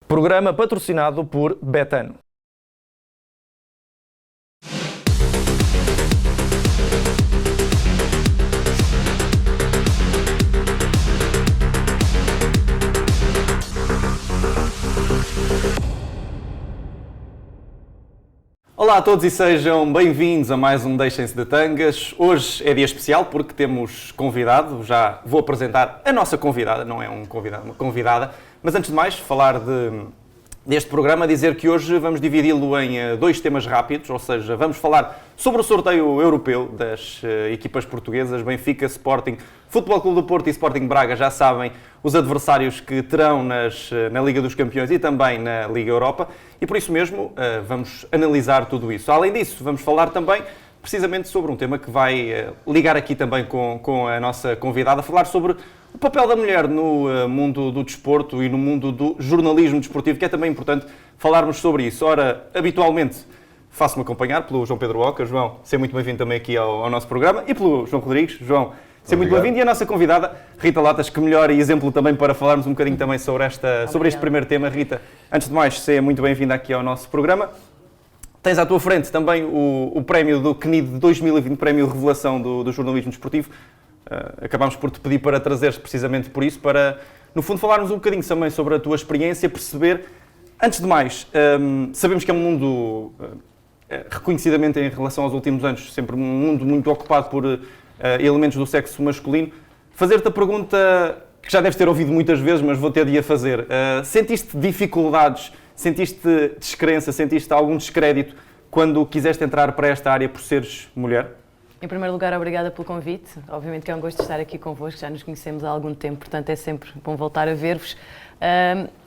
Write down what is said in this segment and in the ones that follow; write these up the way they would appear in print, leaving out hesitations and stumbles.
Programa patrocinado por Betano. Olá a todos e sejam bem-vindos a mais um Deixem-se de Tangas. Hoje é dia especial porque temos convidado, já vou apresentar a nossa convidada, não é um convidado, uma convidada, mas antes de mais falar deste programa, dizer que hoje vamos dividi-lo em dois temas rápidos, ou seja, vamos falar sobre o sorteio europeu das equipas portuguesas, Benfica, Sporting, Futebol Clube do Porto e Sporting Braga, já sabem os adversários que terão na Liga dos Campeões e também na Liga Europa, e por isso mesmo vamos analisar tudo isso. Além disso, vamos falar também precisamente sobre um tema que vai ligar aqui também com a nossa convidada, falar sobre o papel da mulher no mundo do desporto e no mundo do jornalismo desportivo, que é também importante falarmos sobre isso. Ora, habitualmente faço-me acompanhar pelo João Pedro Oca. João, seja muito bem-vindo também aqui ao nosso programa, e pelo João Rodrigues. João, seja muito bem-vindo. E a nossa convidada, Rita Latas, que melhor exemplo também para falarmos um bocadinho também sobre este primeiro tema. Rita, antes de mais, seja muito bem-vinda aqui ao nosso programa. Tens à tua frente também o prémio do CNID de 2020, prémio Revelação do jornalismo desportivo. Acabámos por te pedir para trazeres precisamente por isso, para, no fundo, falarmos um bocadinho também sobre a tua experiência, perceber, antes de mais, sabemos que é um mundo, reconhecidamente em relação aos últimos anos, sempre um mundo muito ocupado por elementos do sexo masculino. Fazer-te a pergunta que já deves ter ouvido muitas vezes, mas vou ter de a fazer. Sentiste dificuldades, sentiste descrença, sentiste algum descrédito quando quiseste entrar para esta área por seres mulher? Em primeiro lugar, obrigada pelo convite. Obviamente que é um gosto de estar aqui convosco, já nos conhecemos há algum tempo, portanto é sempre bom voltar a ver-vos.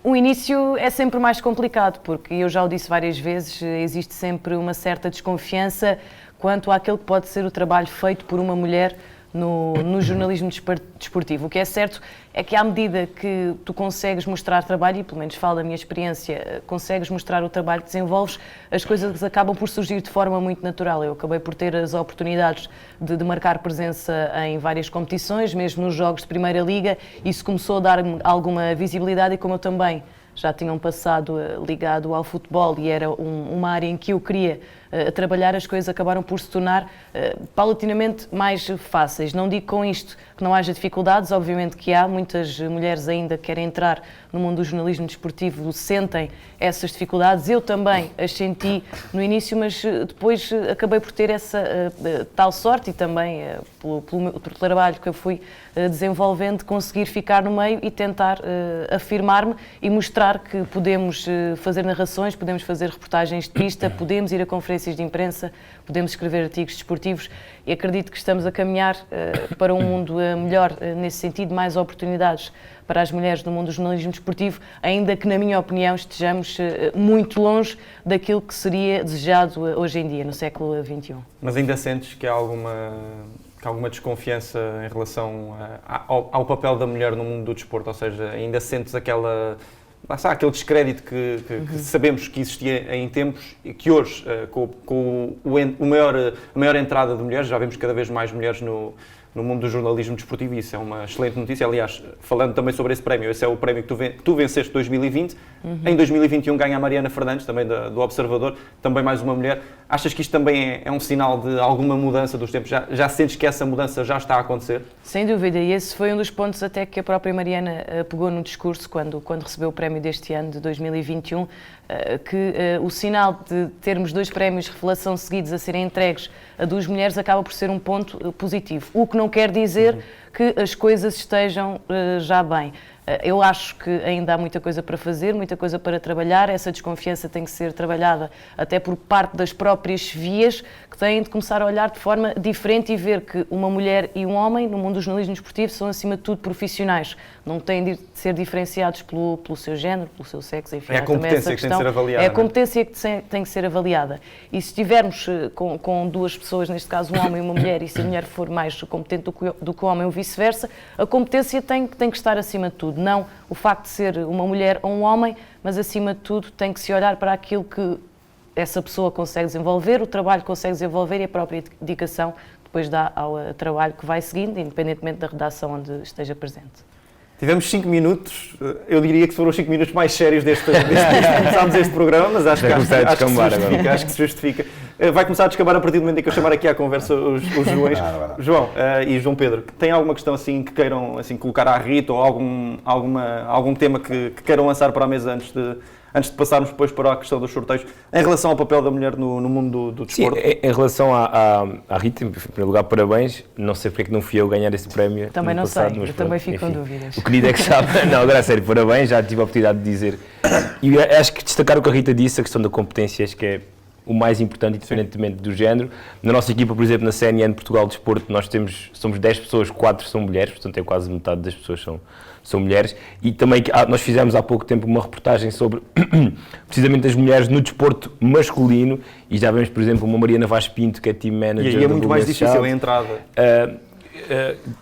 O início é sempre mais complicado, porque eu já o disse várias vezes, existe sempre uma certa desconfiança quanto àquele que pode ser o trabalho feito por uma mulher no jornalismo desportivo. O que é certo é que à medida que tu consegues mostrar trabalho, e pelo menos falo da minha experiência, consegues mostrar o trabalho que desenvolves, as coisas acabam por surgir de forma muito natural. Eu acabei por ter as oportunidades de marcar presença em várias competições, mesmo nos jogos de Primeira Liga. Isso começou a dar-me alguma visibilidade, e como eu também já tinha um passado ligado ao futebol e era uma área em que eu queria trabalhar, as coisas acabaram por se tornar paulatinamente mais fáceis. Não digo com isto que não haja dificuldades, obviamente que há, muitas mulheres ainda que querem entrar no mundo do jornalismo desportivo sentem essas dificuldades, eu também as senti no início, mas depois acabei por ter essa tal sorte, e também pelo trabalho que eu fui desenvolvendo, de conseguir ficar no meio e tentar afirmar-me e mostrar que podemos fazer narrações, podemos fazer reportagens de pista, podemos ir a conferências de imprensa, podemos escrever artigos desportivos, e acredito que estamos a caminhar para um mundo melhor nesse sentido, mais oportunidades para as mulheres no mundo do jornalismo desportivo, ainda que, na minha opinião, estejamos muito longe daquilo que seria desejado hoje em dia, no século XXI. Mas ainda sentes que há alguma desconfiança em relação ao papel da mulher no mundo do desporto? Ou seja, ainda sentes aquele descrédito que sabemos que existia em tempos, e que hoje, com a maior entrada de mulheres, já vemos cada vez mais mulheres no mundo do jornalismo desportivo, e isso é uma excelente notícia. Aliás, falando também sobre esse prémio, esse é o prémio que tu venceste em 2020. Em 2021 ganha a Mariana Fernandes, também do Observador, também mais uma mulher. Achas que isto também é um sinal de alguma mudança dos tempos? Já sentes que essa mudança já está a acontecer? Sem dúvida, e esse foi um dos pontos até que a própria Mariana pegou no discurso quando recebeu o prémio deste ano, de 2021, que o sinal de termos dois prémios Revelação seguidos a serem entregues a duas mulheres acaba por ser um ponto positivo. O que não quer dizer que as coisas estejam já bem. Eu acho que ainda há muita coisa para fazer, muita coisa para trabalhar. Essa desconfiança tem que ser trabalhada até por parte das próprias vias, que têm de começar a olhar de forma diferente e ver que uma mulher e um homem no mundo do jornalismo desportivo são, acima de tudo, profissionais. Não têm de ser diferenciados pelo seu género, pelo seu sexo, enfim. É a competência que tem de ser avaliada. É a competência que tem que ser avaliada. E se estivermos com duas pessoas, neste caso um homem e uma mulher, e se a mulher for mais competente do que o homem ou vice-versa, a competência tem que estar acima de tudo. Não o facto de ser uma mulher ou um homem, mas acima de tudo tem que se olhar para aquilo que essa pessoa consegue desenvolver, o trabalho que consegue desenvolver e a própria dedicação depois dá ao trabalho que vai seguindo, independentemente da redação onde esteja presente. Tivemos 5 minutos, eu diria que foram os 5 minutos mais sérios desde que começámos este programa, mas acho que se justifica. Vai começar a descambar a partir do momento em que eu chamar aqui à conversa os Joões. João e João Pedro, tem alguma questão assim que queiram assim, colocar à Rita ou algum tema que queiram lançar para a mesa antes de passarmos depois para a questão dos sorteios, em relação ao papel da mulher no mundo do desporto? Sim, em relação à Rita, em primeiro lugar, parabéns. Não sei porque é que não fui eu ganhar esse prémio. Também não passado, sei, mas eu pronto, também fico enfim, com dúvidas. O querido é que sabe. Não, agora a sério, parabéns, já tive a oportunidade de dizer. E acho que destacar o que a Rita disse, a questão da competência, acho que é o mais importante, independentemente do género. Na nossa equipa, por exemplo, na CNN Portugal Desporto, nós somos 10 pessoas, 4 são mulheres, portanto é quase metade das pessoas são mulheres. E também nós fizemos há pouco tempo uma reportagem sobre precisamente as mulheres no desporto masculino e já vemos, por exemplo, uma Mariana Vaz Pinto, que é team manager. E é muito mais difícil a entrada.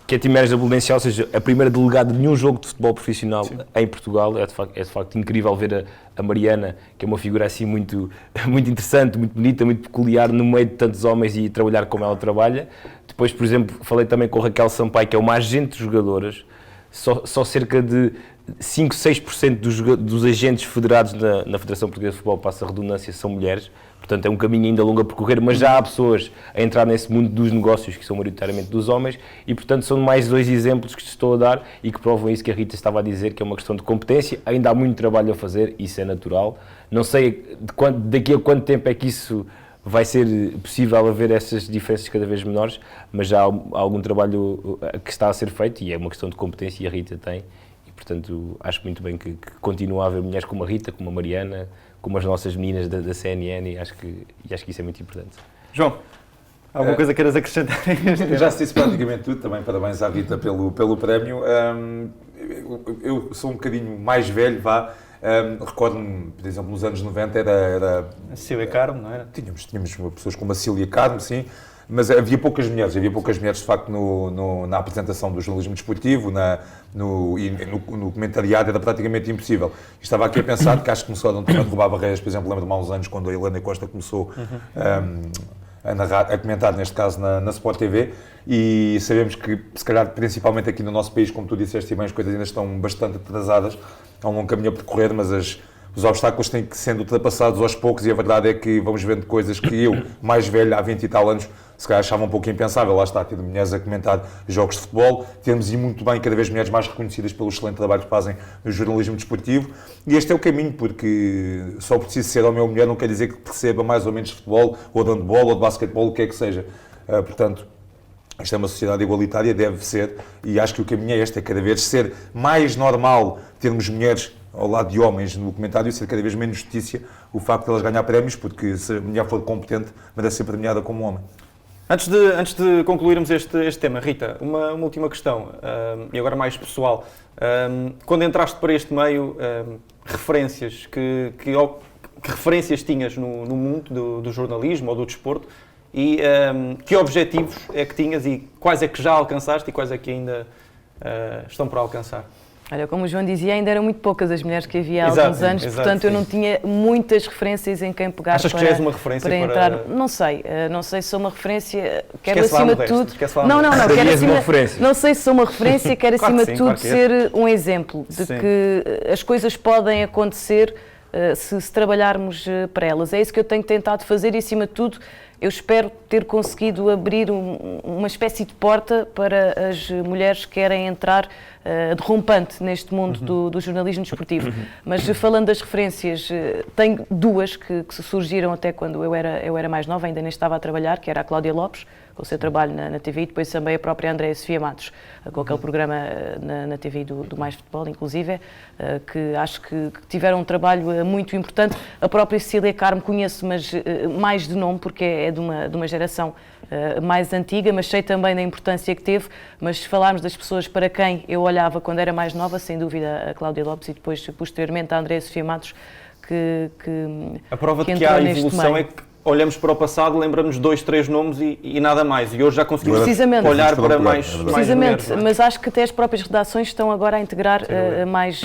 Que é team manager da Belenenses, ou seja, a primeira delegada de nenhum jogo de futebol profissional em Portugal. É de facto incrível ver a Mariana, que é uma figura assim muito interessante, muito bonita, muito peculiar no meio de tantos homens e trabalhar como ela trabalha. Depois, por exemplo, falei também com a Raquel Sampaio, que é uma agente de jogadoras. Só cerca de 5, 6% dos agentes federados na Federação Portuguesa de Futebol, passa a redundância, são mulheres. Portanto, é um caminho ainda longo a percorrer, mas já há pessoas a entrar nesse mundo dos negócios, que são maioritariamente dos homens, e, portanto, são mais 2 exemplos que te estou a dar e que provam isso que a Rita estava a dizer, que é uma questão de competência. Ainda há muito trabalho a fazer, isso é natural. Não sei daqui a quanto tempo é que isso vai ser possível haver essas diferenças cada vez menores, mas já há algum trabalho que está a ser feito e é uma questão de competência e a Rita tem. E, portanto, acho muito bem que continua a haver mulheres como a Rita, como a Mariana, como as nossas meninas da CNN e acho que isso é muito importante. João, alguma coisa queiras acrescentar? Já se disse praticamente tudo, também parabéns à Rita pelo prémio. Eu sou um bocadinho mais velho, recordo-me, por exemplo, nos anos 90 era... A Cília Carmo, não era? Tínhamos pessoas como a Cília Carmo, sim, mas havia poucas mulheres de facto na apresentação do jornalismo desportivo, no comentariado era praticamente impossível. Estava aqui a pensar que acho que começou a derrubar barreiras, por exemplo, lembro-me há uns anos quando a Helena Costa começou a comentar, neste caso na Sport TV, e sabemos que, se calhar, principalmente aqui no nosso país, como tu disseste bem, as coisas ainda estão bastante atrasadas, há um longo caminho a percorrer, mas os obstáculos têm que ser ultrapassados aos poucos e a verdade é que vamos vendo coisas que eu, mais velho, há 20 e tal anos, se calhar achava um pouco impensável. Lá está, ter mulheres a comentar jogos de futebol, temos e muito bem, cada vez mulheres mais reconhecidas pelo excelente trabalho que fazem no jornalismo desportivo, e este é o caminho, porque só preciso ser homem ou mulher não quer dizer que receba mais ou menos de futebol, ou de handball, ou de basquetebol, o que é que seja. Portanto, isto é uma sociedade igualitária, deve ser, e acho que o caminho é este, é cada vez ser mais normal termos mulheres ao lado de homens no comentário, ser cada vez menos justiça o facto de elas ganhar prémios, porque se a mulher for competente, merece ser premiada como homem. Antes de concluirmos este tema, Rita, uma última questão, e agora mais pessoal. Quando entraste para este meio, referências, que referências tinhas no mundo do jornalismo ou do desporto e que objetivos é que tinhas e quais é que já alcançaste e quais é que ainda estão por alcançar? Olha, como o João dizia, ainda eram muito poucas as mulheres que havia há alguns anos, portanto eu não tinha muitas referências em quem pegar. Achas que já és uma referência para entrar? Não sei se sou uma referência, quero acima de tudo... Não, quero acima... Não sei se sou uma referência, quero acima de tudo ser um exemplo de que as coisas podem acontecer se trabalharmos para elas. É isso que eu tenho tentado fazer e, acima de tudo, eu espero ter conseguido abrir uma espécie de porta para as mulheres que querem entrar derrompante neste mundo do jornalismo desportivo. Mas falando das referências, tenho 2 que surgiram até quando eu era mais nova, ainda nem estava a trabalhar, que era a Cláudia Lopes, com o seu trabalho na TV, e depois também a própria Andréa Sofia Matos, com aquele programa na TV do Mais Futebol, inclusive, que acho que tiveram um trabalho muito importante. A própria Cília Carmo conheço, mas mais de nome, porque é de uma geração mais antiga, mas sei também da importância que teve. Mas se falarmos das pessoas para quem eu olhava quando era mais nova, sem dúvida a Cláudia Lopes e depois, posteriormente, a Andréa Sofia Matos, que a prova de que há evolução é que olhamos para o passado, lembramos 2, 3 nomes e nada mais. E hoje já conseguimos Precisamente. olhar para mais Precisamente, mulheres, não é? mas acho que até as próprias redações estão agora a integrar mais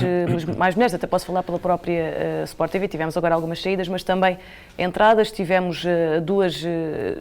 mulheres. Até posso falar pela própria Sport TV. Tivemos agora algumas saídas, mas também entradas. Tivemos 2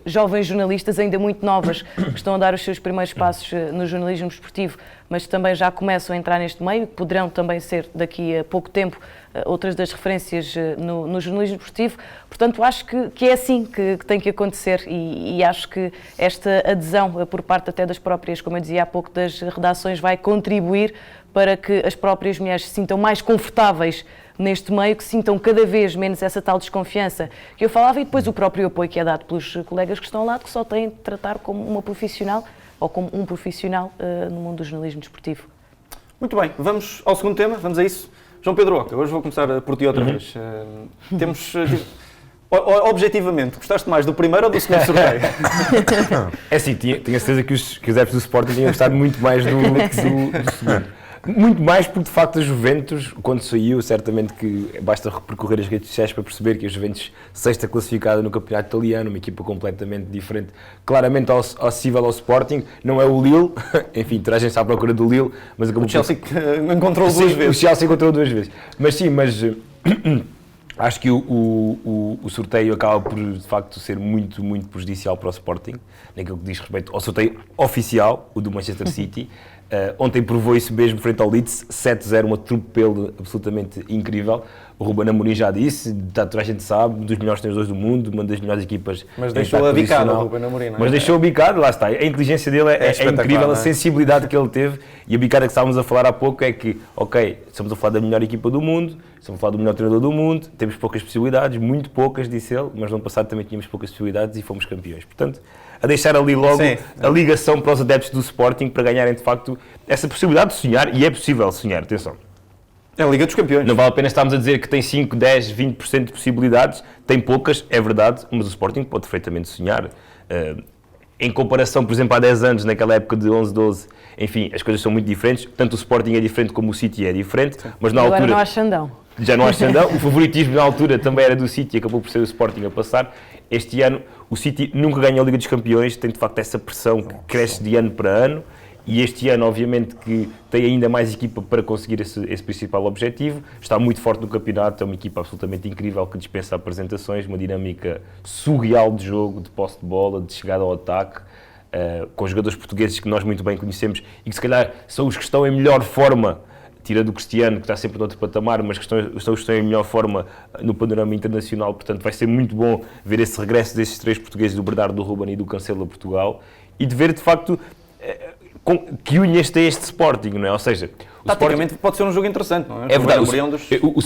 jovens jornalistas ainda muito novas que estão a dar os seus primeiros passos no jornalismo esportivo, mas também já começam a entrar neste meio, que poderão também ser daqui a pouco tempo outras das referências no jornalismo esportivo. Portanto, acho que é assim que tem que acontecer e acho que esta adesão por parte até das próprias, como eu dizia há pouco, das redações vai contribuir para que as próprias mulheres se sintam mais confortáveis neste meio, que sintam cada vez menos essa tal desconfiança que eu falava, e depois o próprio apoio que é dado pelos colegas que estão ao lado, que só têm de tratar como uma profissional ou como um profissional no mundo do jornalismo desportivo. Muito bem, vamos ao segundo tema, vamos a isso. João Pedro Oca, hoje vou começar por ti outra vez. Temos... objetivamente, gostaste mais do primeiro ou do segundo sorteio? É assim, tinha certeza que os adeptos do Sporting tinham gostado muito mais do segundo. Muito mais porque, de facto, a Juventus, quando saiu, certamente que basta percorrer as redes sociais para perceber que a Juventus, sexta classificada no campeonato italiano, uma equipa completamente diferente, claramente acessível ao Sporting, não é o Lille, enfim, toda a gente está à procura do Lille, mas acabou O Chelsea encontrou duas vezes. O Chelsea encontrou 2 vezes. Mas sim, acho que o sorteio acaba por, de facto, ser muito, muito prejudicial para o Sporting, naquilo que diz respeito ao sorteio oficial, o do Manchester City. Ontem provou isso mesmo frente ao Leeds, 7-0, um atropelo absolutamente incrível. O Ruben Amorim já disse, toda a gente sabe, um dos melhores treinadores do mundo, uma das melhores equipas. Mas deixou-a bicada o Ruben Amorim, não é? Mas deixou-a bicada, lá está. A inteligência dele é incrível, não é? A sensibilidade que ele teve. E a bicada que estávamos a falar há pouco é que, ok, estamos a falar da melhor equipa do mundo, estamos a falar do melhor treinador do mundo, temos poucas possibilidades, muito poucas, disse ele, mas no ano passado também tínhamos poucas possibilidades e fomos campeões. Portanto, a deixar ali logo a ligação para os adeptos do Sporting para ganharem, de facto, essa possibilidade de sonhar, e é possível sonhar, atenção. É a Liga dos Campeões. Não vale a pena estarmos a dizer que tem 5, 10, 20% de possibilidades, tem poucas, é verdade, mas o Sporting pode perfeitamente sonhar. Em comparação, por exemplo, há 10 anos, naquela época de 11, 12, enfim, as coisas são muito diferentes, tanto o Sporting é diferente como o City é diferente, mas na Agora altura... não há Xandão. Já não há Xandão, o favoritismo na altura também era do City e acabou por ser o Sporting a passar. Este ano o City nunca ganhou a Liga dos Campeões, tem de facto essa pressão que cresce de ano para ano e este ano obviamente que tem ainda mais equipa para conseguir esse principal objetivo, está muito forte no campeonato, é uma equipa absolutamente incrível que dispensa apresentações, uma dinâmica surreal de jogo, de posse de bola, de chegada ao ataque, com jogadores portugueses que nós muito bem conhecemos e que se calhar são os que estão em melhor forma, tirando o Cristiano, que está sempre noutro patamar, mas que estão em melhor forma no panorama internacional, portanto vai ser muito bom ver esse regresso desses 3 portugueses, do Bernardo, do Ruben e do Cancelo a Portugal, e de ver de facto que une este Sporting, não é? Ou seja, taticamente pode ser um jogo interessante, não é? É verdade, o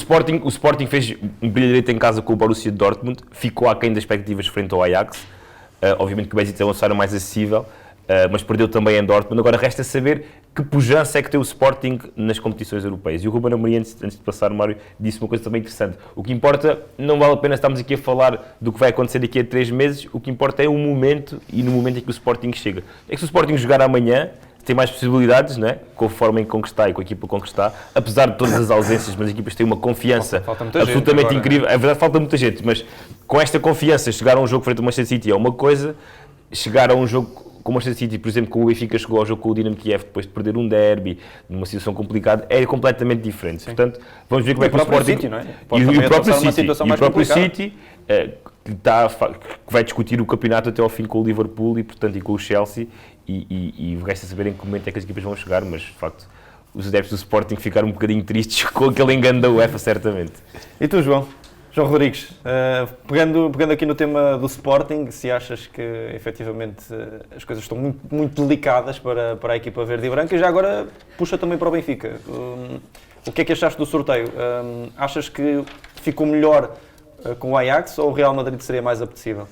Sporting fez um brilharete em casa com o Borussia Dortmund, ficou aquém das expectativas frente ao Ajax, obviamente que o Besiktas é um adversário mais acessível, mas perdeu também em Dortmund. Agora resta saber que pujança é que tem o Sporting nas competições europeias. E o Ruben Amorim, antes de passar o Mário, disse uma coisa também interessante. O que importa, não vale a pena estarmos aqui a falar do que vai acontecer daqui a 3 meses, o que importa é o momento e no momento em que o Sporting chega. É que se o Sporting jogar amanhã, tem mais possibilidades, não é? Com a forma em que conquistar e com a equipa conquistar, apesar de todas as ausências, mas as equipas têm uma confiança absolutamente incrível. É verdade, falta muita gente, mas com esta confiança, chegar a um jogo frente ao Manchester City é uma coisa, chegar a um jogo com o Manchester City, por exemplo, com o Benfica chegou ao jogo com o Dinamo Kiev depois de perder um derby, numa situação complicada, é completamente diferente. Sim. Portanto, vamos ver como é que o Sporting... City, não é? E o próprio City, que vai discutir o campeonato até ao fim com o Liverpool e com o Chelsea, e resta saber em que momento é que as equipas vão chegar, mas de facto os adeptos do Sporting ficaram um bocadinho tristes com aquele engano da UEFA, certamente. E tu, João Rodrigues, pegando aqui no tema do Sporting, se achas que efetivamente as coisas estão muito, muito delicadas para a equipa verde e branca, e já agora puxa também para o Benfica. O que é que achaste do sorteio? Achas que ficou melhor com o Ajax ou o Real Madrid seria mais apetecível?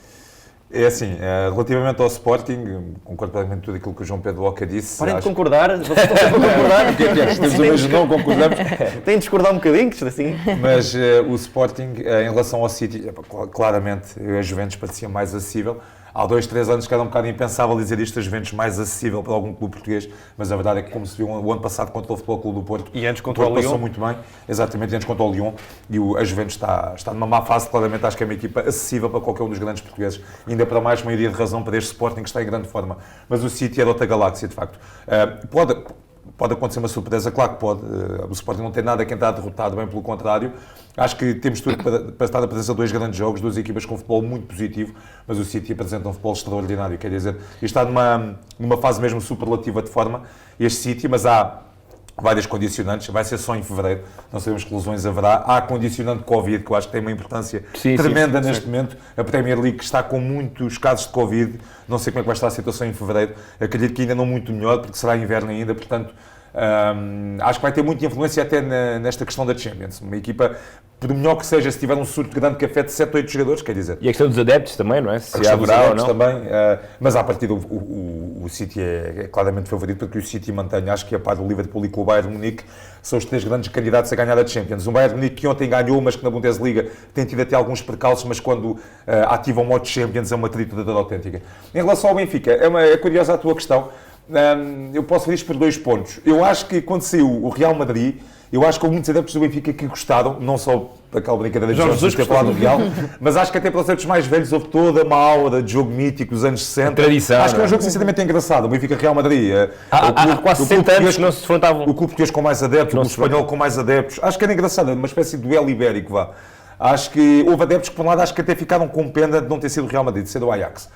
É assim, relativamente ao Sporting, concordo plenamente com tudo aquilo que o João Pedro Oca disse. Parem de concordar, vocês estão sempre a concordar. O que é? Temos o mesmo não concordamos. Têm de discordar um bocadinho, assim. Mas o Sporting, em relação ao City, claramente a Juventus parecia mais acessível. há 2, 3 anos que era um bocado impensável dizer isto, a Juventus mais acessível para algum clube português, mas a verdade é que, como se viu o ano passado contra o Futebol Clube do Porto, e antes contra o Lyon, passou muito bem, exatamente, antes contra o Lyon, e a Juventus está numa má fase, claramente acho que é uma equipa acessível para qualquer um dos grandes portugueses, ainda para mais maioria de razão para este Sporting que está em grande forma, mas o City é de outra galáxia, de facto. Pode acontecer uma surpresa, claro que pode. O Sporting não tem nada que entrar derrotado, bem pelo contrário. Acho que temos tudo para estar a presença de 2 grandes jogos, 2 equipas com futebol muito positivo, mas o City apresenta um futebol extraordinário, quer dizer, e está numa fase mesmo superlativa de forma, este City, mas há várias condicionantes, vai ser só em fevereiro, não sabemos que lesões haverá. Há condicionante Covid, que eu acho que tem uma importância tremenda neste momento. A Premier League está com muitos casos de Covid, não sei como é que vai estar a situação em fevereiro, acredito que ainda não muito melhor, porque será inverno ainda, portanto, acho que vai ter muita influência até nesta questão da Champions. Uma equipa, por melhor que seja, se tiver um surto grande que afete 7 ou 8 jogadores, quer dizer... E a questão dos adeptos também, não é? Se haverá ou não. Também, mas à partida o City é claramente favorito, porque o City mantém, acho que a par do Liverpool e com o Bayern de Munique, são os 3 grandes candidatos a ganhar a Champions. O Bayern de Munique que ontem ganhou, mas que na Bundesliga tem tido até alguns percalços, mas quando ativa o modo Champions é uma trituradora autêntica. Em relação ao Benfica, é curiosa a tua questão. Eu posso ver isto por 2 pontos. Eu acho que quando saiu o Real Madrid, eu acho que houve muitos adeptos do Benfica que gostaram, não só daquela brincadeira de Jorge Jesus ter falado do Real, mas acho que até para os adeptos mais velhos houve toda uma aura de jogo mítico dos anos 60. Tradição, acho que é um jogo sinceramente engraçado. O Benfica-Real Madrid. Há quase 60 anos que não se defrontavam. O clube português com mais adeptos, o espanhol com mais adeptos. Acho que era engraçado, uma espécie de duelo ibérico, vá. Acho que houve adeptos que, por um lado, acho que até ficaram com pena de não ter sido o Real Madrid, de ser o Ajax.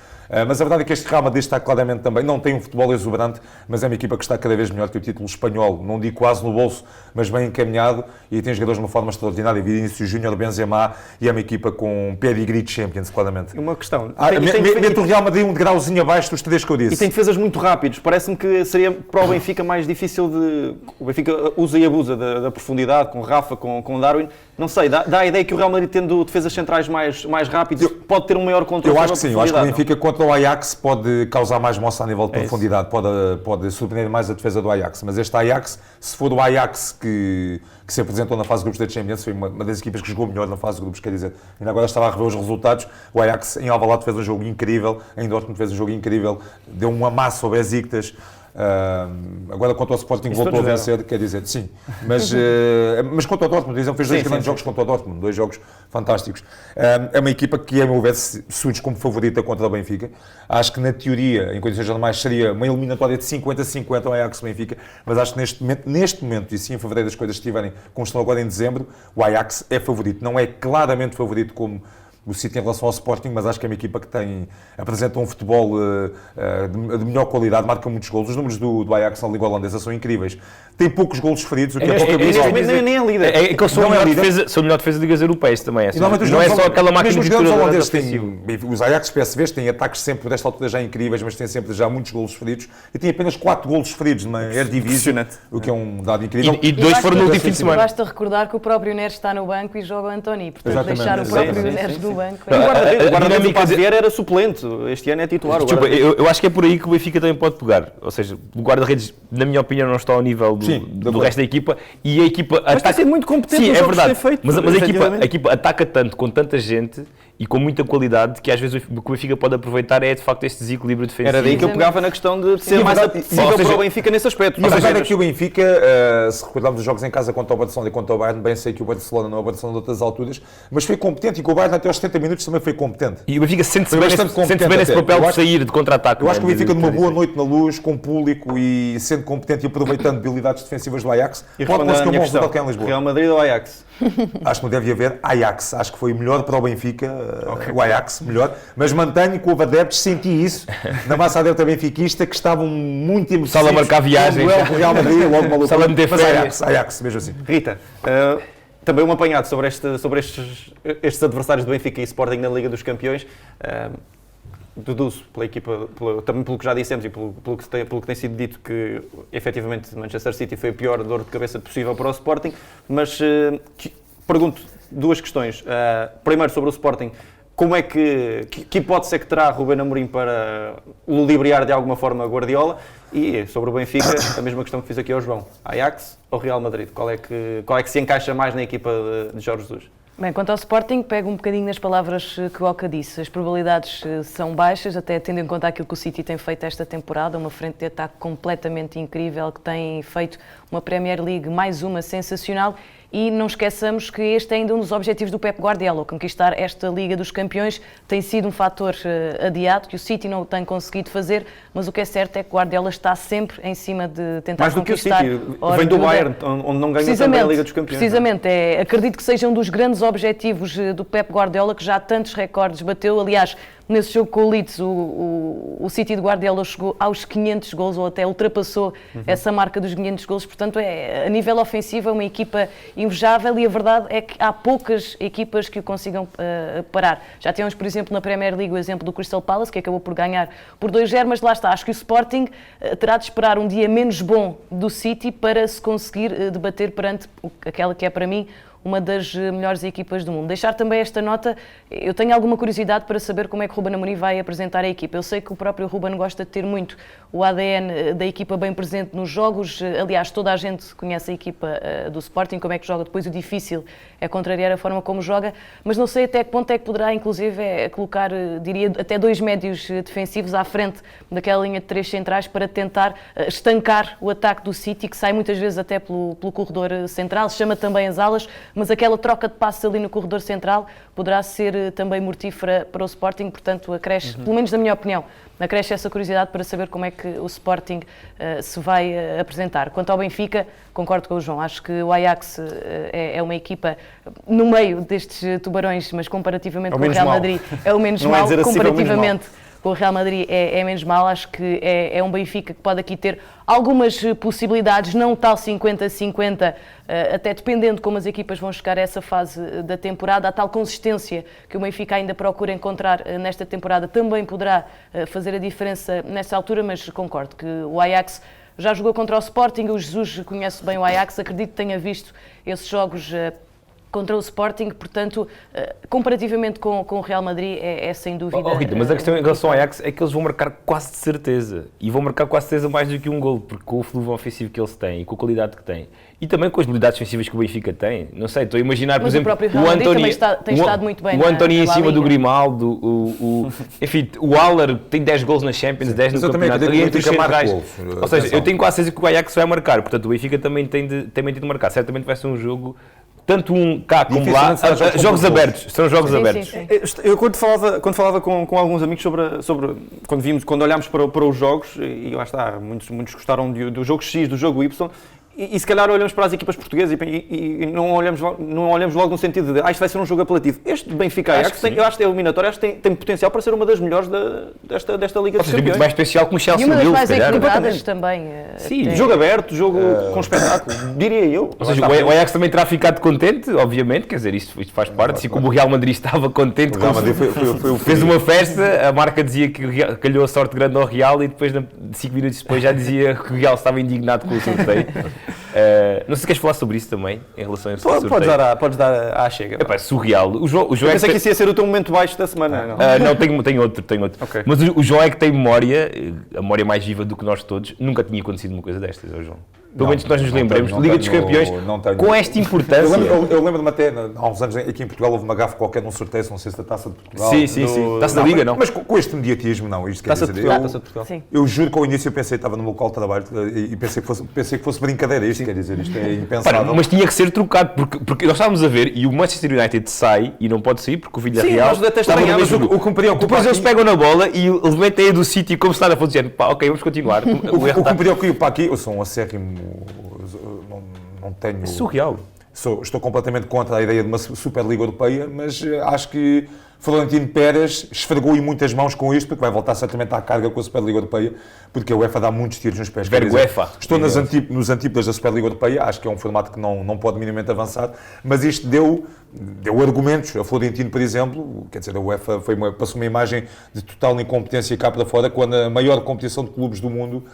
Mas a verdade é que este Real Madrid está claramente também, não tem um futebol exuberante, mas é uma equipa que está cada vez melhor que o título espanhol, não digo quase no bolso, mas bem encaminhado, e tem jogadores de uma forma extraordinária, Vinícius Júnior, Benzema, e é uma equipa com pedigree de Champions, claramente. Uma questão. Mete o Real Madrid um degrauzinho abaixo dos 3 que eu disse. E tem defesas muito rápidos, parece-me que seria para o Benfica mais difícil de... O Benfica usa e abusa da profundidade, com Rafa, com Darwin. Não sei, dá a ideia que o Real Madrid, tendo defesas centrais mais rápidos, pode ter um maior controle. Eu acho que sim, eu acho que o Benfica contra o Ajax pode causar mais moça a nível de profundidade, pode surpreender mais a defesa do Ajax, mas este Ajax, se for o Ajax que se apresentou na fase de grupos da Champions, foi uma das equipas que jogou melhor na fase de grupos, quer dizer, ainda agora estava a rever os resultados, o Ajax em Alvalade fez um jogo incrível, em Dortmund fez um jogo incrível, deu um amasso ao Besiktas. Agora contra o Sporting voltou a vencer, quer dizer, sim, mas contra o Dortmund, fez 2 grandes jogos contra o Dortmund, 2 jogos fantásticos. É uma equipa que, a meu ver, surge como favorita contra o Benfica. Acho que na teoria, em condições normais, seria uma eliminatória de 50-50 ao Ajax-Benfica, mas acho que neste momento, e se em fevereiro as coisas estiverem como estão agora em dezembro, o Ajax é favorito, não é claramente favorito como o City em relação ao Sporting, mas acho que é uma equipa que apresenta um futebol de melhor qualidade, marca muitos golos. Os números do Ajax na Liga Holandesa são incríveis. Tem poucos golos sofridos, o que é pouco habitual. Nem é líder. É que eu sou a melhor defesa de ligas europeias também. Não é só aquela máquina de os holandeses têm, os Ajax PSVs têm ataques sempre, desta altura já incríveis, mas têm sempre já muitos golos sofridos. E tem apenas 4 golos sofridos numa Eredivisie, o que é um dado incrível. E 2 foram no último fim de semana. Basta recordar que o próprio Neres está no banco e joga o Antony. Portanto, deixar o próprio Neres no banco... O guarda-redes do Paço Vieira era suplente, este ano é titular. Eu acho que é por aí que o Benfica também pode pegar. Ou seja, o guarda-redes, na minha opinião, não está ao nível do resto da equipa. E a equipa mas está a ser muito competente. Sim, é verdade. Feito, mas a equipa ataca tanto, com tanta gente e com muita qualidade, que às vezes o que o Benfica pode aproveitar é de facto este desequilíbrio defensivo. Era daí que eu pegava na questão de ser mais acessível para o Benfica nesse aspecto. E a verdade é que o Benfica, se recordarmos os jogos em casa contra o Barcelona e contra o Bayern, bem sei que o Barcelona não é o Barcelona de outras alturas, mas foi competente e que o Bayern até aos 70 minutos também foi competente. E o Benfica sente-se bem nesse papel de sair de contra-ataque. Eu acho que o Benfica, numa boa noite na luz, com público e sendo competente e aproveitando debilidades defensivas do Ajax, pode conseguir um bom resultado aqui em Lisboa. Real Madrid ou Ajax? Acho que não deve haver Ajax. Acho que foi melhor para o Benfica, o Ajax, melhor. Mas mantenho que houve adeptos, senti isso, na massa adepta benfiquista, que estavam muito emocionados. Sala a marcar viagens. O Real Madrid, logo maluco. Sala a meter férias. Ajax, mesmo assim. Rita, também um apanhado sobre estes adversários do Benfica e Sporting na Liga dos Campeões. Deduzo pela equipa, também pelo que já dissemos e pelo que tem sido dito, que efetivamente Manchester City foi a pior dor de cabeça possível para o Sporting, mas pergunto 2 questões. Primeiro sobre o Sporting, como é que hipótese é que terá Ruben Amorim para ludibriar de alguma forma Guardiola? E sobre o Benfica, a mesma questão que fiz aqui ao João, Ajax ou Real Madrid? Qual é que se encaixa mais na equipa de Jorge Jesus? Bem, quanto ao Sporting, pego um bocadinho nas palavras que o Oca disse. As probabilidades são baixas, até tendo em conta aquilo que o City tem feito esta temporada, uma frente de ataque completamente incrível, que tem feito uma Premier League, mais uma, sensacional. E não esqueçamos que este é ainda um dos objetivos do Pep Guardiola. Conquistar esta Liga dos Campeões tem sido um fator adiado, que o City não o tem conseguido fazer, mas o que é certo é que Guardiola está sempre em cima de tentar mais do conquistar. Que o City, vem do Bayern, onde não ganha também a Liga dos Campeões. Precisamente, acredito que seja um dos grandes objetivos do Pep Guardiola, que já tantos recordes bateu. Aliás, nesse jogo com o Leeds, o City de Guardiola chegou aos 500 gols, ou até ultrapassou essa marca dos 500 gols. Portanto, a nível ofensivo é uma equipa invejável, e a verdade é que há poucas equipas que o consigam parar. Já temos, por exemplo, na Premier League o exemplo do Crystal Palace, que acabou por ganhar por 2-0, mas lá está, acho que o Sporting terá de esperar um dia menos bom do City para se conseguir debater perante aquela que é, para mim, uma das melhores equipas do mundo. Deixar também esta nota, eu tenho alguma curiosidade para saber como é que o Ruben Amorim vai apresentar a equipa. Eu sei que o próprio Ruben gosta de ter muito o ADN da equipa bem presente nos jogos. Aliás, toda a gente conhece a equipa do Sporting, como é que joga. Depois o difícil é contrariar a forma como joga, mas não sei até que ponto é que poderá, inclusive, colocar, diria, até 2 médios defensivos à frente daquela linha de 3 centrais para tentar estancar o ataque do City, que sai muitas vezes até pelo corredor central, chama também as alas, mas aquela troca de passos ali no corredor central poderá ser também mortífera para o Sporting, portanto acresce, pelo menos na minha opinião, acresce essa curiosidade para saber como é que o Sporting se vai apresentar. Quanto ao Benfica, concordo com o João, acho que o Ajax é uma equipa no meio destes tubarões, mas comparativamente com o Real Madrid é o menos mau, comparativamente com o Real Madrid é menos mal. Acho que é um Benfica que pode aqui ter algumas possibilidades, não tal 50-50, até dependendo como as equipas vão chegar a essa fase da temporada. A tal consistência que o Benfica ainda procura encontrar nesta temporada também poderá fazer a diferença nesta altura, mas concordo que o Ajax já jogou contra o Sporting, o Jesus conhece bem o Ajax, acredito que tenha visto esses jogos contra o Sporting, portanto, comparativamente com o Real Madrid, é sem dúvida... Rita, mas a questão em relação ao Ajax é que eles vão marcar quase de certeza, e vão marcar quase de certeza mais do que um golo, porque com o fluxo ofensivo que eles têm, e com a qualidade que têm, e também com as habilidades defensivas que o Benfica tem, não sei, estou a imaginar, por exemplo, o António tem estado muito bem, o António em cima do Grimaldo, enfim, o Haller tem 10 golos na Champions, 10 no campeonato, ou seja, eu tenho quase certeza que o Ajax vai marcar, portanto o Benfica também tem de marcar, certamente vai ser um jogo... Tanto um cá como lá, jogos abertos, serão jogos abertos. Sim. Eu quando falava com alguns amigos sobre quando olhámos para os jogos, e lá está, muitos gostaram do jogo X, do jogo Y, e se calhar olhamos para as equipas portuguesas e não olhamos logo no sentido de isto vai ser um jogo apelativo. Este Benfica Ajax, eu acho que é eliminatório, acho que tem potencial para ser uma das melhores desta Liga dos Campeões. Muito mais especial que o Chelsea. E uma das Will, mais se calhar, equilibradas também. Sim, jogo aberto, jogo com espetáculo, diria eu. Ou seja, o Ajax também terá ficado contente, obviamente, quer dizer, isto faz parte, assim como o Real Madrid estava contente, fez uma festa, a marca dizia que calhou a sorte grande ao Real e depois, 5 minutos depois, já dizia que o Real estava indignado com o sorteio. Não sei se queres falar sobre isso também, em relação a esse sorteio. Podes dar à chega. É surreal. Eu pensei que isso ia ser o teu momento baixo da semana. Não, tenho outro. Okay. Mas o João é que tem memória, a memória mais viva do que nós todos. Nunca tinha acontecido uma coisa destas, João. Pelo menos que nós nos lembremos, Liga dos Campeões, com esta importância. Eu lembro-me até, há uns anos, aqui em Portugal, houve uma gafe qualquer num sorteio, não sei se da Taça de Portugal. Sim. Taça da Liga, não? Mas com este mediatismo, não. Isto quer Taça dizer, de Portugal. eu juro que ao início eu pensei que estava no meu local de trabalho e pensei que fosse brincadeira. Isto quer dizer, isto é impensável. Mas tinha que ser trocado, porque nós estávamos a ver e o Manchester United sai e não pode sair porque o Villarreal estava no mesmo grupo. Depois eles pegam na bola e eles metem a do City como se nada fosse dizer, ok, vamos continuar. O que me preocupa para aqui, eu sou um acérrimo, não tenho... É surreal. Estou completamente contra a ideia de uma Superliga Europeia, mas acho que Florentino Pérez esfregou em muitas mãos com isto, porque vai voltar certamente à carga com a Superliga Europeia, porque a UEFA dá muitos tiros nos pés. Estou nos antípodas da Superliga Europeia, acho que é um formato que não pode minimamente avançar, mas isto deu argumentos a Florentino, por exemplo, quer dizer, a UEFA passou uma imagem de total incompetência cá para fora, quando a maior competição de clubes do mundo...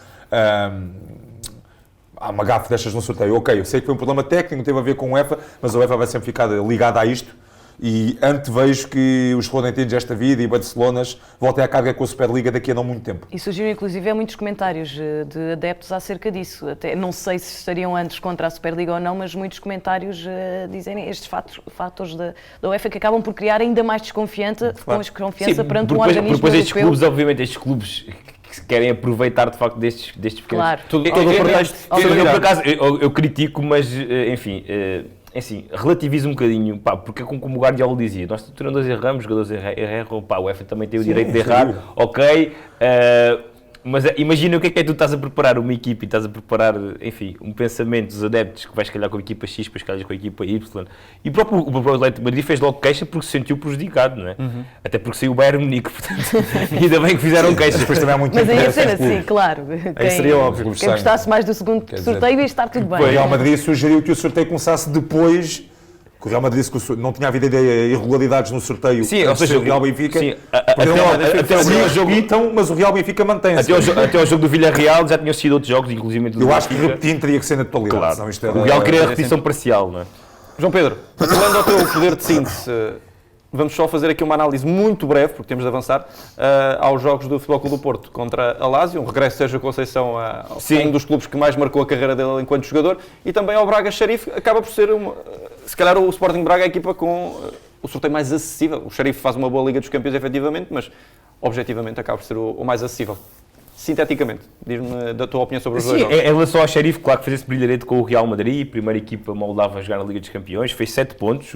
há uma gafe destas no sorteio. Ok, eu sei que foi um problema técnico, não teve a ver com a UEFA, mas a UEFA vai sempre ficar ligada a isto. e antevejo que os Florentinos desta vida e Barcelonas voltem à carga com a Superliga daqui a não muito tempo. E surgiram inclusive muitos comentários de adeptos acerca disso. Até, não sei se estariam antes contra a Superliga ou não, mas muitos comentários dizem estes fatores da UEFA que acabam por criar ainda mais desconfiança perante um organismo depois europeu. estes clubes, obviamente, estes clubes que querem aproveitar de facto destes pequenos... Claro. Todo o pretexto. Eu, por acaso, eu critico, mas enfim... assim, relativizo um bocadinho, pá, porque como o Guardiola dizia, nós treinadores erramos, jogadores erram, pá, o UEFA também tem o direito de errar, ok, mas imagina o que é tu estás a preparar uma equipa e estás a preparar, enfim, um pensamento dos adeptos que vais calhar com a equipa X, depois calhar com a equipa Y, e o próprio Atlético de Madrid fez logo queixa porque se sentiu prejudicado, não é? Até porque saiu o Bayern Munique, portanto, ainda bem que fizeram queixa. Depois também há muito Mas aí a interesse cena, nesse sim, claro. Aí seria óbvio. Quem gostasse mais do segundo sorteio ia estar tudo bem. O Real Madrid sugeriu que o sorteio começasse depois, que o Real Madrid disse que não tinha havido irregularidades no sorteio. Sim, ou seja, o Real Benfica. Sim, até o jogo então, mas o Real Benfica mantém-se. Até ao jogo do Villarreal já tinham sido outros jogos, inclusive do Eu acho que Benfica. repetindo teria que ser na totalidade. Claro. Senão isto O Real queria a repetição parcial, não é? João Pedro, apelando ao teu poder de síntese, vamos só fazer aqui uma análise muito breve, porque temos de avançar, aos jogos do Futebol Clube do Porto contra a Lazio, um regresso de Sérgio Conceição a um dos clubes que mais marcou a carreira dele enquanto jogador, e também ao Braga Xerife, acaba por ser, se calhar, o Sporting Braga é a equipa com o sorteio mais acessível. O Xerife faz uma boa Liga dos Campeões, efetivamente, mas objetivamente acaba por ser o mais acessível. Sinteticamente, diz-me da tua opinião sobre os dois jogos. Em relação ao Xerife, claro que fez esse brilharete com o Real Madrid, primeira equipa moldava a jogar na Liga dos Campeões, fez 7 pontos,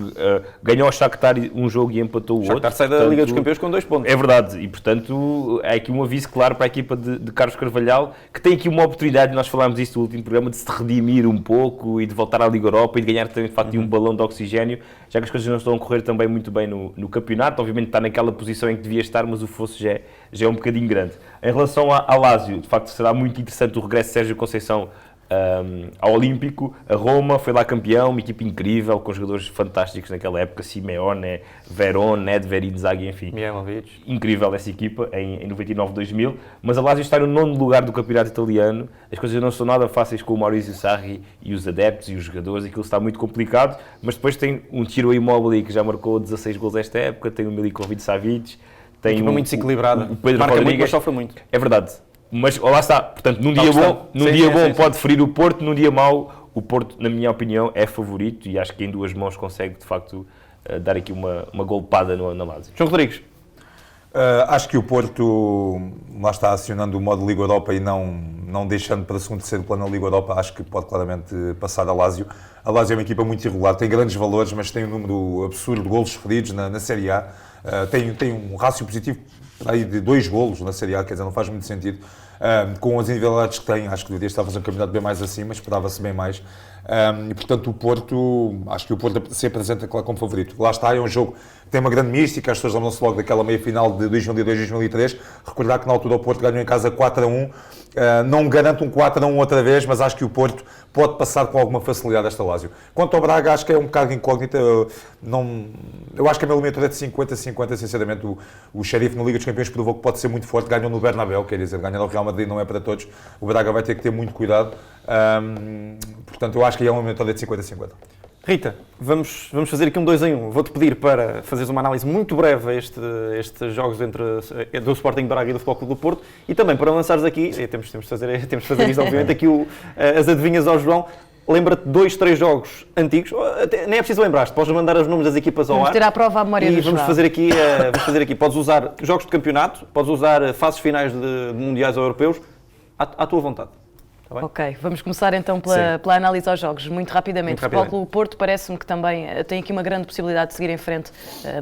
ganhou ao Shakhtar um jogo e empatou o outro. Shakhtar sai da Liga dos Campeões com 2 pontos. É verdade, e portanto há aqui um aviso claro para a equipa de Carlos Carvalhal, que tem aqui uma oportunidade, nós falámos disto no último programa, de se redimir um pouco e de voltar à Liga Europa e de ganhar também de facto um balão de oxigénio, já que as coisas não estão a correr também muito bem no campeonato. Obviamente está naquela posição em que devia estar, mas o fosso já é um bocadinho grande. Em relação à Lazio, de facto será muito interessante o regresso de Sérgio Conceição ao Olímpico. A Roma foi lá campeão, uma equipa incrível, com jogadores fantásticos naquela época, Simeone, Verón, Nedved, Inzaghi, enfim. Mihajlovic. Incrível essa equipa, em 99-2000, mas a Lazio está no 9º lugar do campeonato italiano, as coisas não são nada fáceis com o Maurizio Sarri e os adeptos e os jogadores, aquilo está muito complicado, mas depois tem um Ciro Immobile que já marcou 16 gols esta época, tem o Milinkovic Savic, tem muito desequilibrada. o Pedro Marca Rodrigues, muito, mas sofre muito. É verdade. Mas lá está, portanto, num dia Sim, bom pode ferir o Porto, num dia mau o Porto, na minha opinião, é favorito e acho que em duas mãos consegue, de facto, dar aqui uma golpada na Lazio. João Rodrigues. Acho que o Porto lá está acionando o modo Liga Europa e não deixando para segundo e terceiro plano a Liga Europa, acho que pode claramente passar a Lazio. A Lazio é uma equipa muito irregular, tem grandes valores, mas tem um número absurdo de golos sofridos na Série A. Tem um rácio positivo aí de 2 golos na Série A, quer dizer, não faz muito sentido. Com as individualidades que tem, acho que deveria estar a fazer um campeonato bem mais acima, esperava-se bem mais. E portanto o Porto, acho que o Porto se apresenta claro como favorito. Lá está, é um jogo que tem uma grande mística, as pessoas lembram-se logo daquela meia-final de 2002-2003, recordar que na altura o Porto ganhou em casa 4-1, não garanto um 4-1 outra vez, mas acho que o Porto pode passar com alguma facilidade esta Lazio. Quanto ao Braga, acho que é um bocado incógnita, eu acho que a minha eliminatória é de 50-50, sinceramente, o Xerife na Liga dos Campeões provou que pode ser muito forte, ganhou no Bernabéu, quer dizer, ganhar no Real Madrid não é para todos, o Braga vai ter que ter muito cuidado, portanto eu acho que é uma eliminatória de 50-50. Rita, vamos fazer aqui um 2 em 1. Vou-te pedir para fazeres uma análise muito breve a estes jogos do Sporting Braga e do Futebol Clube do Porto e também para lançares aqui, temos de fazer isto obviamente, aqui as adivinhas ao João. Lembra-te de 2, 3 jogos antigos, nem é preciso lembrar-te, podes mandar os nomes das equipas ao ar. Vamos ter à prova a memória do vamos fazer aqui, podes usar jogos de campeonato, podes usar fases finais de mundiais ou europeus, à tua vontade. Tá ok, vamos começar então pela análise aos jogos, muito rapidamente. O Futebol Clube Porto parece-me que também tem aqui uma grande possibilidade de seguir em frente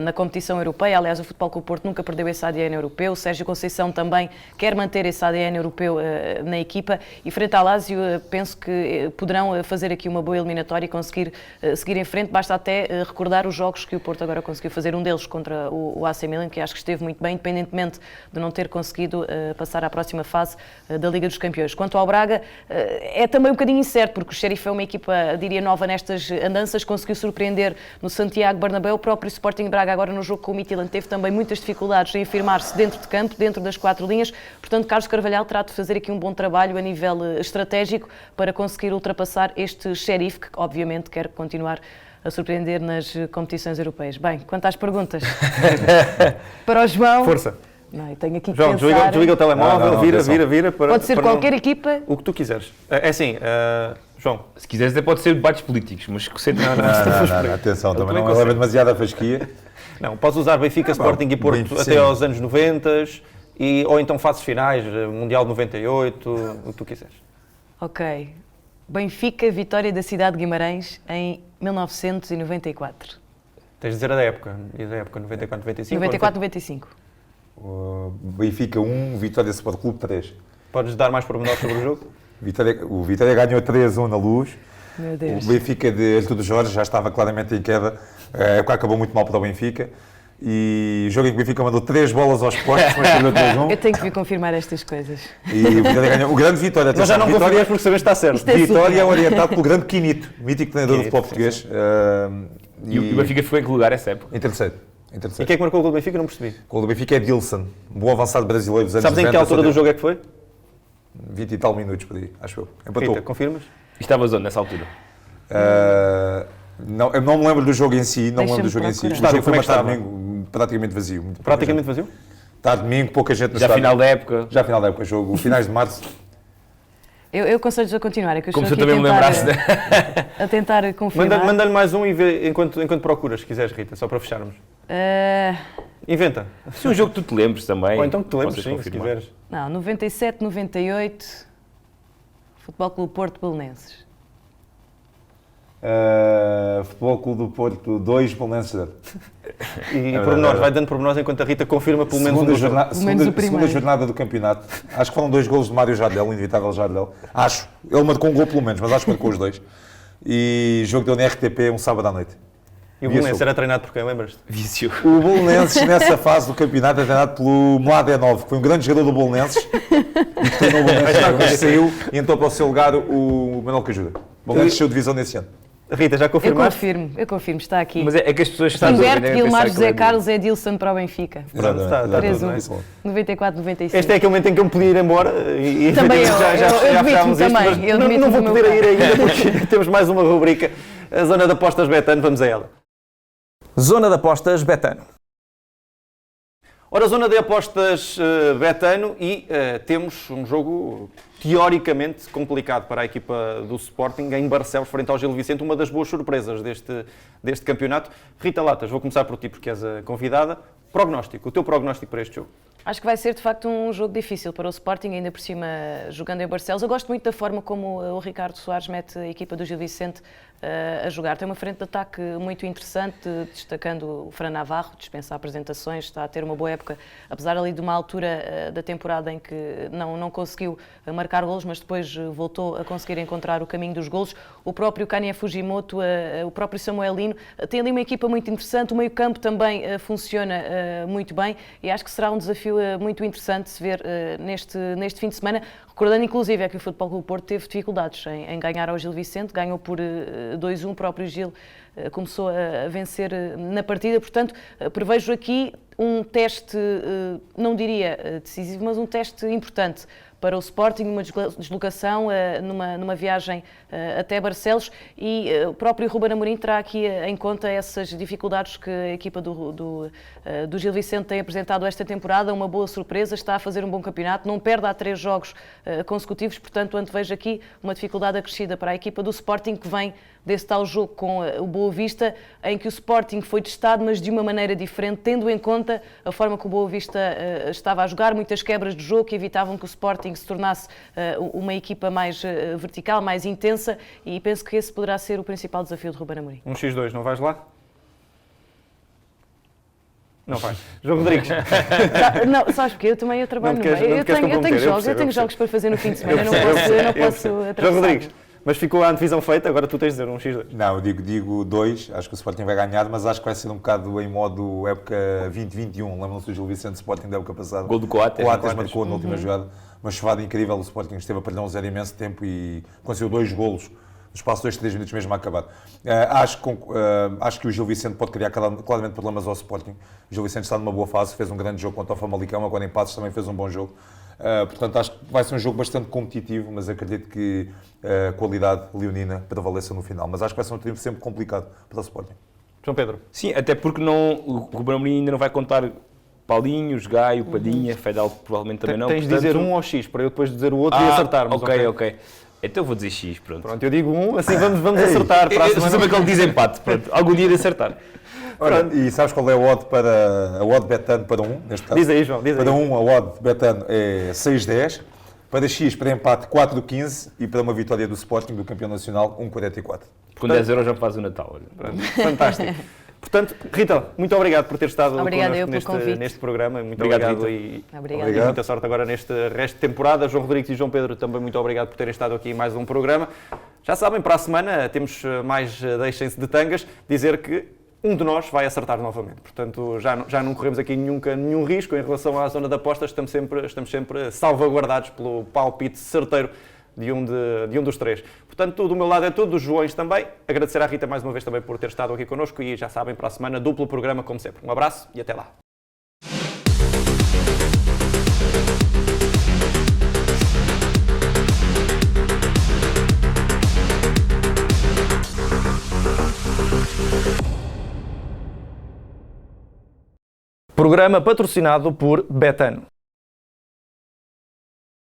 na competição europeia. Aliás, o Futebol Clube Porto nunca perdeu esse ADN europeu. O Sérgio Conceição também quer manter esse ADN europeu na equipa. E frente à Lazio, penso que poderão fazer aqui uma boa eliminatória e conseguir seguir em frente. Basta até recordar os jogos que o Porto agora conseguiu fazer. Um deles contra o AC Milan, que acho que esteve muito bem, independentemente de não ter conseguido passar à próxima fase da Liga dos Campeões. Quanto ao Braga, é também um bocadinho incerto, porque o Xerife é uma equipa, diria, nova nestas andanças, conseguiu surpreender no Santiago Bernabéu. O próprio Sporting Braga, agora no jogo com o Midtjylland, teve também muitas dificuldades em afirmar-se dentro de campo, dentro das 4 linhas. Portanto, Carlos Carvalhal terá de fazer aqui um bom trabalho a nível estratégico para conseguir ultrapassar este Xerife, que obviamente quer continuar a surpreender nas competições europeias. Bem, quanto às perguntas, para o João... Força. Não, eu tenho aqui que João, pensar... desliga o telemóvel, Não, vira, atenção. vira. Pode ser qualquer equipa. O que tu quiseres. É assim, João, Se quiseres até pode ser debates políticos, mas que sempre... Não, atenção, também não leva demasiada fasquia. não, podes usar Benfica, Sporting e Porto bem, até sim. aos anos 90 ou então fases finais, Mundial de 98, o que tu quiseres. Ok. Benfica, vitória da cidade de Guimarães em 1994. Tens de dizer a da época, 94, 95. 94, 95. Benfica 1, Vitória Sport Clube 3. Podes dar mais pormenores sobre o jogo? O Vitória ganhou 3-1 na Luz. Meu O Deus. Benfica de Artur Jorge já estava claramente em queda. A época acabou muito mal para o Benfica. E o jogo em que o Benfica mandou 3 bolas aos postos, mas perdeu 3-1. Eu tenho que vir confirmar estas coisas. E o Vitória ganhou. O grande Vitória. Mas já atenção, não Vitória, confirmas porque sabes que está certo. Isto é Vitória é surreal. orientado pelo grande Quinito, mítico treinador do Quinito, futebol sim, português. E o Benfica ficou em que lugar essa época? Em terceiro. E quem é que marcou o gol do Benfica? Não percebi. O gol do Benfica é Dilson, um bom avançado brasileiro dos anos Sabes em que 90, altura do jogo é que foi? 20 e tal minutos, por aí, acho eu. Empatou. Rita, confirmas? E estavas onde nessa altura? Não, eu não me lembro do jogo em si, não me lembro do jogo em si. O Deixa-me jogo foi procurar. uma tarde domingo, praticamente vazio. muito pouca Praticamente gente. vazio? Tarde domingo, pouca gente no Já estádio. final da época? Já final da época, jogo, finais de março. Eu aconselho-vos a continuar, é que eu Como se estou eu aqui também me lembrasse. a tentar confirmar. Manda-lhe mais um e vê enquanto procuras, se quiseres, Rita, só para fecharmos. Inventa. Se um jogo que tu te lembres também. Ou então que te lembres, possas sim, se confirmar. quiseres. Não, 97, 98, Futebol Clube Porto Belenenses. Futebol Clube do Porto 2, Belenenses 0. E pormenores, vai dando pormenores enquanto a Rita confirma pelo menos um Segunda, dos jogos. jornada, Pelo menos o segunda primeiro. jornada do campeonato. Acho que foram 2 golos de Mário Jardel, o inevitável Jardel. Acho. Ele marcou um gol pelo menos, mas acho que marcou os 2. E jogo deu na RTP um sábado à noite. E o Vi esse Belenenses jogo. era treinado por quem, lembras-te? Vício. O Belenenses, nessa fase do campeonato, é treinado pelo Mladenov, que foi um grande jogador do Belenenses. E que treinou o Belenenses, depois saiu e entrou para o seu lugar o Manuel Cajuda. O Belenenses desceu divisão nesse ano. Rita, já Eu confirmaste? confirmo, está aqui. Mas é que as pessoas sabem, Humberto, devem Guilmar, pensar que José ele é Carlos, Edilson para o Benfica. Pronto, está tudo, 3-1. não é? Isso. 94, 95. Este é aquele momento em que eu me podia ir embora e Também efetivamente eu demito-me fechámos isto, também, mas eu não demito-me vou do meu poder ir carro. ainda porque temos mais uma rubrica, a Zona de Apostas Betano, vamos a ela. Zona de Apostas Betano. Ora, Zona de Apostas Betano e temos um jogo teoricamente complicado para a equipa do Sporting em Barcelos, frente ao Gil Vicente, uma das boas surpresas deste campeonato. Rita Latas, vou começar por ti porque és a convidada. Prognóstico, o teu prognóstico para este jogo? Acho que vai ser de facto um jogo difícil para o Sporting, ainda por cima jogando em Barcelos. Eu gosto muito da forma como o Ricardo Soares mete a equipa do Gil Vicente a jogar. Tem uma frente de ataque muito interessante, destacando o Fran Navarro, dispensa apresentações, está a ter uma boa época, apesar ali de uma altura da temporada em que não conseguiu marcar golos, mas depois voltou a conseguir encontrar o caminho dos golos. O próprio Kania Fujimoto, o próprio Samuelino, tem ali uma equipa muito interessante, o meio-campo também funciona muito bem e acho que será um desafio muito interessante de se ver neste fim de semana, recordando inclusive é que o Futebol Clube Porto teve dificuldades em ganhar ao Gil Vicente, ganhou por 2-1, o próprio Gil começou a vencer na partida, portanto prevejo aqui um teste, não diria decisivo, mas um teste importante para o Sporting, uma deslocação numa viagem até Barcelos e o próprio Ruben Amorim terá aqui em conta essas dificuldades que a equipa do Gil Vicente tem apresentado esta temporada, uma boa surpresa, está a fazer um bom campeonato, não perde há 3 jogos consecutivos, portanto antevejo aqui uma dificuldade acrescida para a equipa do Sporting que vem desse tal jogo com o Boa Vista, em que o Sporting foi testado, mas de uma maneira diferente, tendo em conta a forma que o Boa Vista estava a jogar, muitas quebras de jogo que evitavam que o Sporting se tornasse uma equipa mais vertical, mais intensa, e penso que esse poderá ser o principal desafio de Ruben Amorim. Um X2, não vais lá? Não vai. João Rodrigues. Não, sabes porque eu também trabalho Não no te queres- meio. não Eu te queres tenho comprometer, eu jogos, percebo, eu tenho eu jogos para fazer no fim de semana, eu não percebo, posso João atravessar. Rodrigues, mas ficou a antevisão feita, agora tu tens de dizer um X2. Não, eu digo 2, acho que o Sporting vai ganhar, mas acho que vai ser um bocado em modo época 2021. Lembram-se do Gil Vicente Sporting da época passada? Gol do Coates. Coates marcou na última jogada, uma chuvada incrível, o Sporting esteve a perder um 0 imenso tempo e conseguiu 2 golos no espaço de 2-3 minutos mesmo a acabar. Acho que o Gil Vicente pode criar claramente problemas ao Sporting. O Gil Vicente está numa boa fase, fez um grande jogo contra o Famalicão, agora em Passos também fez um bom jogo. Portanto, acho que vai ser um jogo bastante competitivo, mas acredito que a qualidade leonina prevaleça no final. Mas acho que vai ser um tempo sempre complicado para o Sporting. João Pedro. Sim, até porque o Ruben Amorim ainda não vai contar Paulinhos, Gaio, Padinha, Fedal provavelmente também não. Tens de dizer um ou X, para eu depois dizer o outro e acertarmos. Ok. Então vou dizer X, pronto. Pronto, eu digo um, assim vamos acertar. Para a Eu semana. saber que ele diz empate, pronto. Algum dia de acertar. Olha, e sabes qual é a odd para a odd Betano para 1, neste caso? Diz aí, João, diz aí. Para 1, a odd Betano é 6,10. Para X, para empate, 4,15. E para uma vitória do Sporting, do campeão nacional, 1,44. Com 10 euros já faz o Natal. Olha. Pronto, fantástico. Portanto, Rita, muito obrigado por ter estado Obrigada eu connosco pelo convite. neste programa. Muito Obrigado, obrigado Rita. Obrigada. e muita sorte agora neste resto de temporada. João Rodrigues e João Pedro, também muito obrigado por terem estado aqui em mais um programa. Já sabem, para a semana temos mais Deixem-se de Tangas. Dizer que um de nós vai acertar novamente. Portanto, já não corremos aqui nenhum risco em relação à zona de apostas. Estamos sempre salvaguardados pelo palpite certeiro de um dos três. Portanto, do meu lado é tudo, dos Joões também. Agradecer à Rita mais uma vez também por ter estado aqui connosco e já sabem, para a semana, duplo programa como sempre. Um abraço e até lá. Programa patrocinado por Betano.